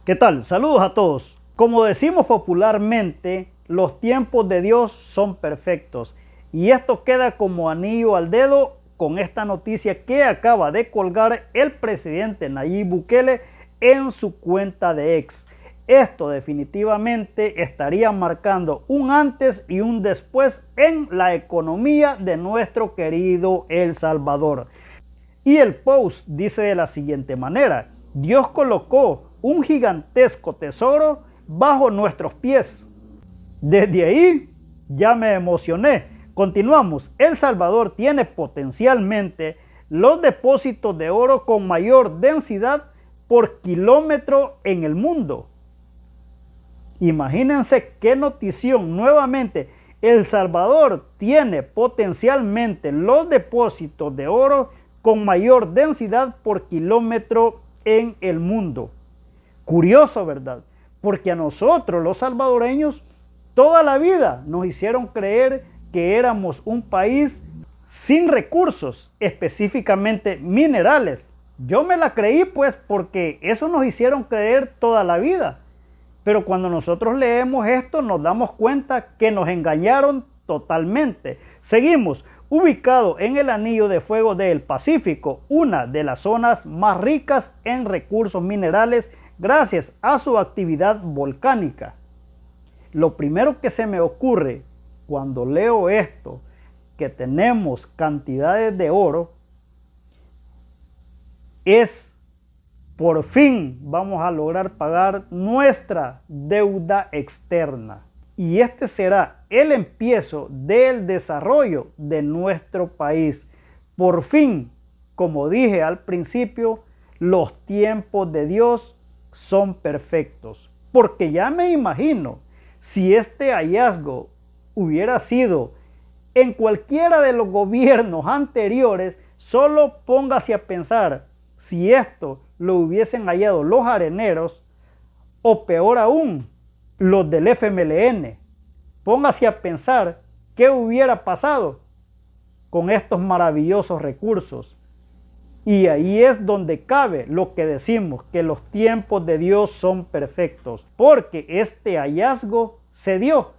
¿Qué tal? Saludos a todos. Como decimos popularmente, los tiempos de Dios son perfectos. Y esto queda como anillo al dedo con esta noticia que acaba de colgar el presidente Nayib Bukele en su cuenta de X. Esto definitivamente estaría marcando un antes y un después en la economía de nuestro querido El Salvador. Y el post dice de la siguiente manera: Dios colocó un gigantesco tesoro bajo nuestros pies. Desde ahí ya me emocioné. Continuamos. El Salvador tiene potencialmente los depósitos de oro con mayor densidad por kilómetro en el mundo. Imagínense qué notición. Nuevamente, El Salvador tiene potencialmente los depósitos de oro con mayor densidad por kilómetro en el mundo. Curioso, ¿verdad? Porque a nosotros, los salvadoreños, toda la vida nos hicieron creer que éramos un país sin recursos, específicamente minerales. Yo me la creí, pues, porque eso nos hicieron creer toda la vida. Pero cuando nosotros leemos esto nos damos cuenta que nos engañaron totalmente. Seguimos. Ubicado en el anillo de fuego del Pacífico, una de las zonas más ricas en recursos minerales gracias a su actividad volcánica. Lo primero que se me ocurre cuando leo esto, que tenemos cantidades de oro, es: por fin vamos a lograr pagar nuestra deuda externa. Y este será el empiezo del desarrollo de nuestro país. Por fin, como dije al principio, los tiempos de Dios son perfectos. Porque ya me imagino, si este hallazgo hubiera sido en cualquiera de los gobiernos anteriores, solo póngase a pensar si esto lo hubiesen hallado los areneros, o peor aún, los del FMLN. Póngase a pensar qué hubiera pasado con estos maravillosos recursos. Y ahí es donde cabe lo que decimos, que los tiempos de Dios son perfectos, porque este hallazgo se dio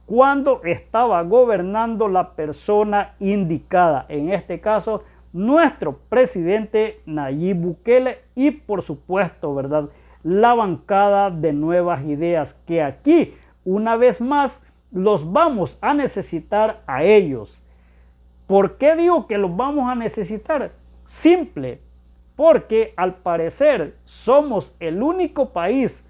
cuando estaba gobernando la persona indicada, en este caso nuestro presidente Nayib Bukele, y por supuesto, ¿verdad?, la bancada de Nuevas Ideas, que aquí una vez más los vamos a necesitar a ellos. ¿Por qué digo que los vamos a necesitar? Simple, porque al parecer somos el único país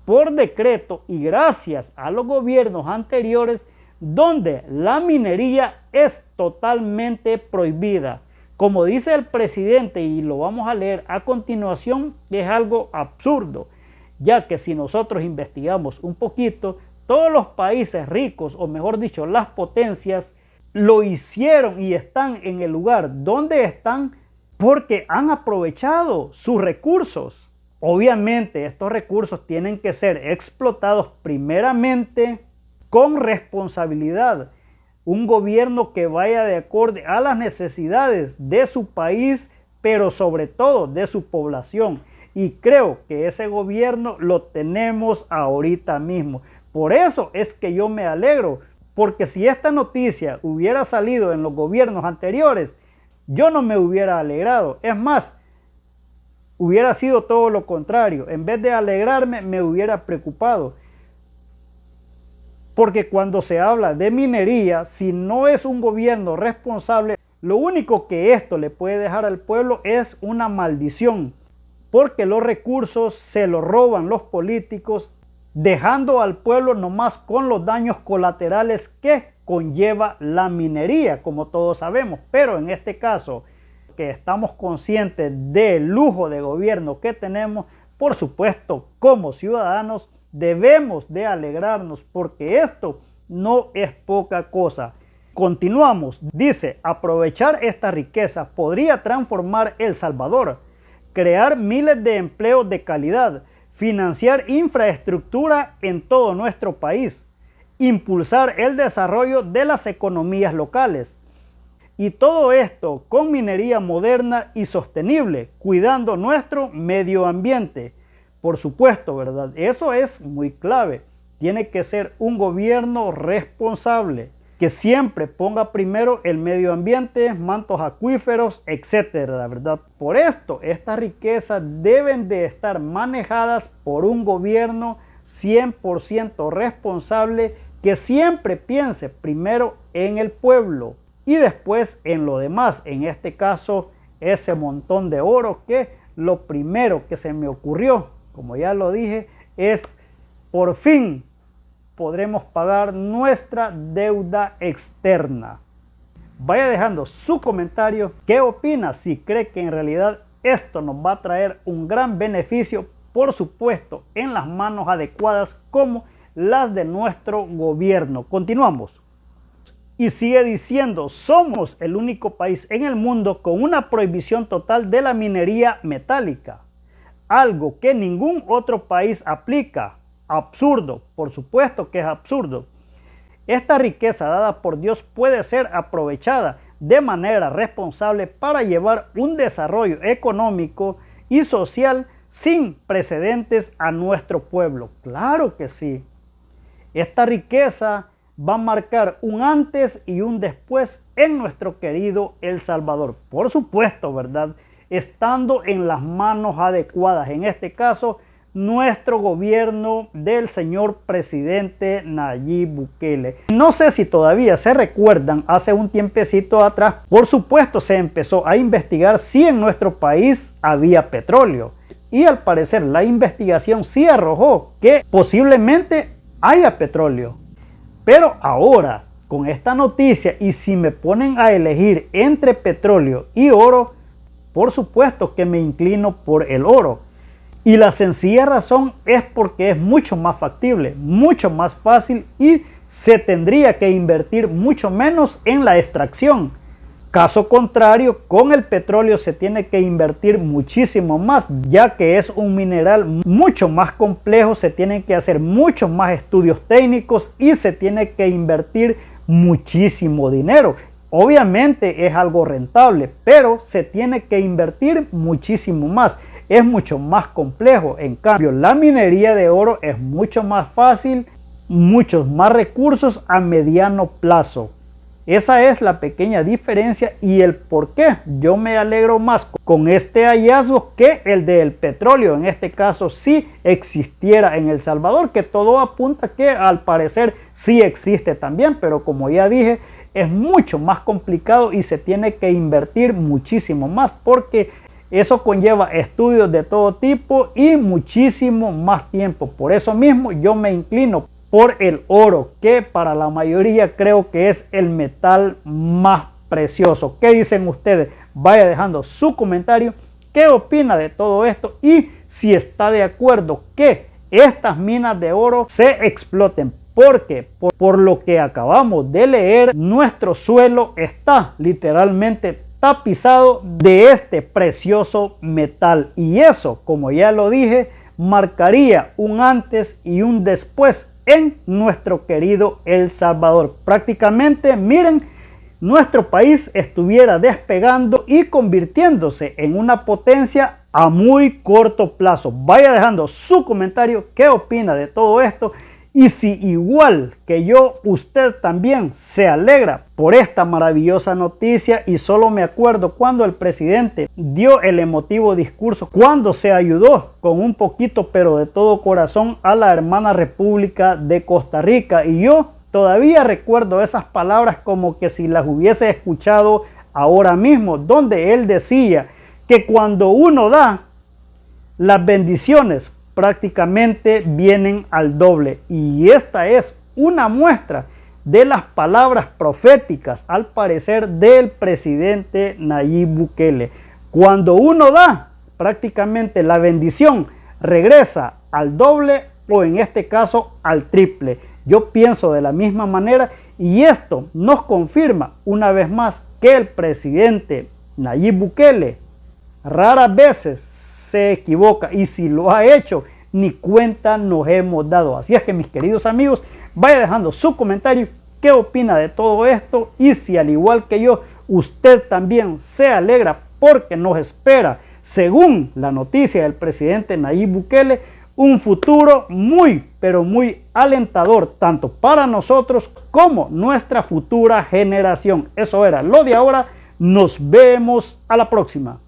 por decreto y gracias a los gobiernos anteriores donde la minería es totalmente prohibida. Como dice el presidente, y lo vamos a leer a continuación, es algo absurdo, ya que si nosotros investigamos un poquito, todos los países ricos, o mejor dicho, las potencias, lo hicieron y están en el lugar donde están porque han aprovechado sus recursos. Obviamente estos recursos tienen que ser explotados primeramente con responsabilidad. Un gobierno que vaya de acorde a las necesidades de su país, pero sobre todo de su población. Y creo que ese gobierno lo tenemos ahorita mismo. Por eso es que yo me alegro, porque si esta noticia hubiera salido en los gobiernos anteriores, yo no me hubiera alegrado. Es más, hubiera sido todo lo contrario. En vez de alegrarme, me hubiera preocupado. Porque cuando se habla de minería, si no es un gobierno responsable, lo único que esto le puede dejar al pueblo es una maldición. Porque los recursos se los roban los políticos, dejando al pueblo nomás con los daños colaterales que conlleva la minería, como todos sabemos. Pero en este caso, que estamos conscientes del lujo de gobierno que tenemos, por supuesto, como ciudadanos, debemos de alegrarnos, porque esto no es poca cosa. Continuamos. Dice: aprovechar esta riqueza podría transformar El Salvador, crear miles de empleos de calidad, financiar infraestructura en todo nuestro país, impulsar el desarrollo de las economías locales. Y todo esto con minería moderna y sostenible, cuidando nuestro medio ambiente. Por supuesto, ¿verdad? Eso es muy clave. Tiene que ser un gobierno responsable, que siempre ponga primero el medio ambiente, mantos acuíferos, etcétera, ¿verdad? Por esto, estas riquezas deben de estar manejadas por un gobierno 100% responsable, que siempre piense primero en el pueblo y después en lo demás. En este caso, ese montón de oro, que lo primero que se me ocurrió, como ya lo dije, es por fin podremos pagar nuestra deuda externa. Vaya dejando su comentario. ¿Qué opina? Si cree que en realidad esto nos va a traer un gran beneficio, por supuesto, en las manos adecuadas como las de nuestro gobierno. Continuamos. Y sigue diciendo, somos el único país en el mundo con una prohibición total de la minería metálica, algo que ningún otro país aplica. Absurdo, por supuesto que es absurdo. Esta riqueza dada por Dios puede ser aprovechada de manera responsable para llevar un desarrollo económico y social sin precedentes a nuestro pueblo. Claro que sí. Esta riqueza va a marcar un antes y un después en nuestro querido El Salvador. Por supuesto, ¿verdad? Estando en las manos adecuadas, en este caso, nuestro gobierno del señor presidente Nayib Bukele. No sé si todavía se recuerdan, hace un tiempecito atrás, por supuesto se empezó a investigar si en nuestro país había petróleo. Y al parecer la investigación sí arrojó que posiblemente haya petróleo. Pero ahora, con esta noticia, y si me ponen a elegir entre petróleo y oro, por supuesto que me inclino por el oro. Y la sencilla razón es porque es mucho más factible, mucho más fácil y se tendría que invertir mucho menos en la extracción. Caso contrario, con el petróleo se tiene que invertir muchísimo más, ya que es un mineral mucho más complejo, se tienen que hacer muchos más estudios técnicos y se tiene que invertir muchísimo dinero. Obviamente es algo rentable, pero se tiene que invertir muchísimo más. Es mucho más complejo. En cambio, la minería de oro es mucho más fácil, muchos más recursos a mediano plazo. Esa es la pequeña diferencia y el por qué yo me alegro más con este hallazgo que el del petróleo. En este caso, si existiera en El Salvador, que todo apunta que al parecer sí existe también, pero como ya dije, es mucho más complicado y se tiene que invertir muchísimo más porque eso conlleva estudios de todo tipo y muchísimo más tiempo. Por eso mismo yo me inclino por el oro, que para la mayoría creo que es el metal más precioso. ¿Qué dicen ustedes? Vaya dejando su comentario. ¿Qué opina de todo esto? Y si está de acuerdo que estas minas de oro se exploten. Porque por lo que acabamos de leer, nuestro suelo está literalmente tapizado de este precioso metal. Y eso, como ya lo dije, marcaría un antes y un después en nuestro querido El Salvador. Prácticamente, miren, nuestro país estuviera despegando y convirtiéndose en una potencia a muy corto plazo. Vaya dejando su comentario, qué opina de todo esto y si igual que yo, usted también se alegra por esta maravillosa noticia. Y solo me acuerdo cuando el presidente dio el emotivo discurso, cuando se ayudó con un poquito pero de todo corazón a la hermana República de Costa Rica, y yo todavía recuerdo esas palabras como que si las hubiese escuchado ahora mismo, donde él decía que cuando uno da, las bendiciones prácticamente vienen al doble. Y esta es una muestra de las palabras proféticas, al parecer, del presidente Nayib Bukele. Cuando uno da, prácticamente la bendición regresa al doble o en este caso al triple. Yo pienso de la misma manera y esto nos confirma una vez más que el presidente Nayib Bukele raras veces se equivoca, y si lo ha hecho, ni cuenta nos hemos dado. Así es que, mis queridos amigos, vaya dejando su comentario, qué opina de todo esto y si al igual que yo, usted también se alegra porque nos espera según la noticia del presidente Nayib Bukele, un futuro muy, pero muy alentador, tanto para nosotros como nuestra futura generación. Eso era lo de ahora. Nos vemos a la próxima.